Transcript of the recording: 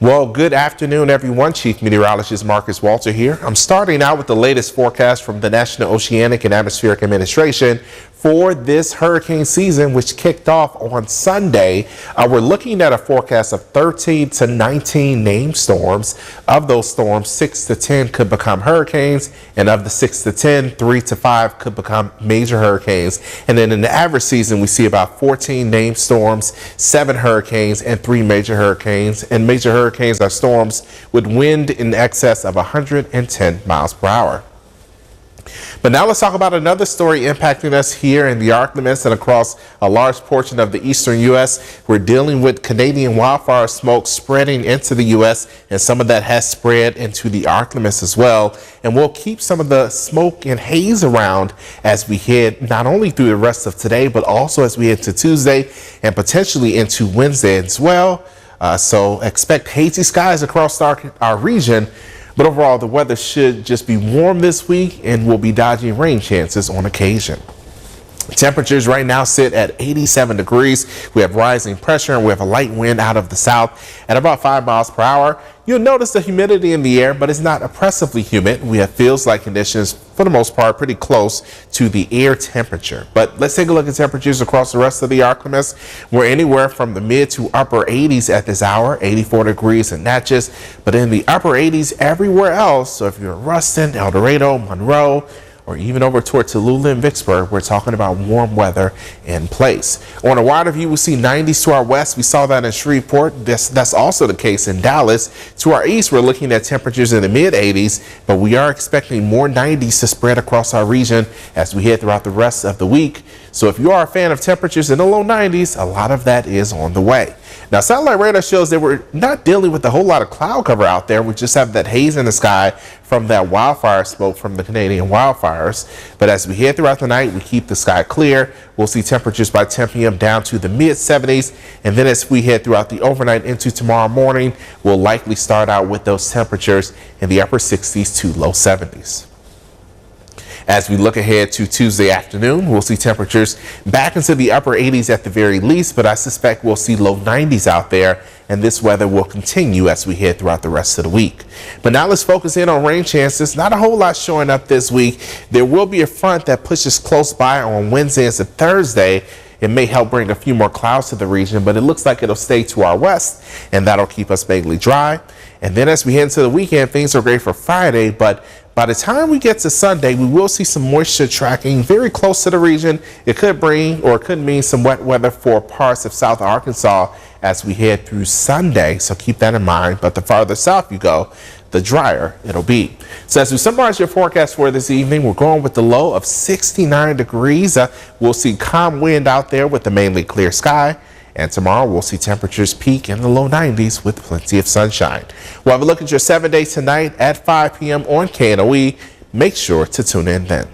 Well, good afternoon, everyone. Chief Meteorologist Marcus Walter here. I'm starting out with the latest forecast from the National Oceanic and Atmospheric Administration for this hurricane season, which kicked off on Sunday. We're looking at a forecast of 13 to 19 named storms. Of those storms, 6 to 10 could become hurricanes, and of the 6 to 10, 3 to 5 could become major hurricanes. And then in the average season, we see about 14 named storms, 7 hurricanes, and 3 major hurricanes. And major hurricanes are storms with wind in excess of 110 miles per hour. But now let's talk about another story impacting us here in the Ark Limits and across a large portion of the eastern U.S. We're dealing with Canadian wildfire smoke spreading into the U.S., and some of that has spread into the Ark Limits as well. And we'll keep some of the smoke and haze around as we head not only through the rest of today, but also as we head to Tuesday and potentially into Wednesday as well. So expect hazy skies across our region. But overall, the weather should just be warm this week, and we'll be dodging rain chances on occasion. Temperatures right now sit at 87 degrees. We have rising pressure, and we have a light wind out of the south at about 5 miles per hour. You'll notice the humidity in the air, but it's not oppressively humid. We have feels-like conditions, for the most part, pretty close to the air temperature. But let's take a look at temperatures across the rest of the Ark Limits. We're anywhere from the mid to upper 80s at this hour, 84 degrees in Natchez, but in the upper 80s everywhere else. So if you're in Ruston, El Dorado, Monroe, or even over toward Tallulah and Vicksburg, we're talking about warm weather in place. On a wider view, we see 90s to our west. We saw that in Shreveport. That's also the case in Dallas. To our east, we're looking at temperatures in the mid 80s, but we are expecting more 90s to spread across our region as we head throughout the rest of the week. So if you are a fan of temperatures in the low 90s, a lot of that is on the way. Now, satellite radar shows that we're not dealing with a whole lot of cloud cover out there. We just have that haze in the sky from that wildfire smoke from the Canadian wildfires. But as we head throughout the night, we keep the sky clear. We'll see temperatures by 10 p.m. down to the mid 70s. And then as we head throughout the overnight into tomorrow morning, we'll likely start out with those temperatures in the upper 60s to low 70s. As we look ahead to Tuesday afternoon, we'll see temperatures back into the upper 80s at the very least, but I suspect we'll see low 90s out there, and this weather will continue as we head throughout the rest of the week. But now let's focus in on rain chances. Not a whole lot showing up this week. There will be a front that pushes close by on Wednesday and Thursday. It may help bring a few more clouds to the region, but it looks like it'll stay to our west, and that'll keep us mainly dry. And then as we head into the weekend, things are great for Friday, but by the time we get to Sunday, we will see some moisture tracking very close to the region. It could bring or it could mean some wet weather for parts of South Arkansas as we head through Sunday. So keep that in mind. But the farther south you go, the drier it'll be. So as we summarize your forecast for this evening, we're going with the low of 69 degrees. We'll see calm wind out there with a mainly clear sky. And tomorrow we'll see temperatures peak in the low 90s with plenty of sunshine. We'll have a look at your 7-day tonight at 5 p.m. on KNOE. Make sure to tune in then.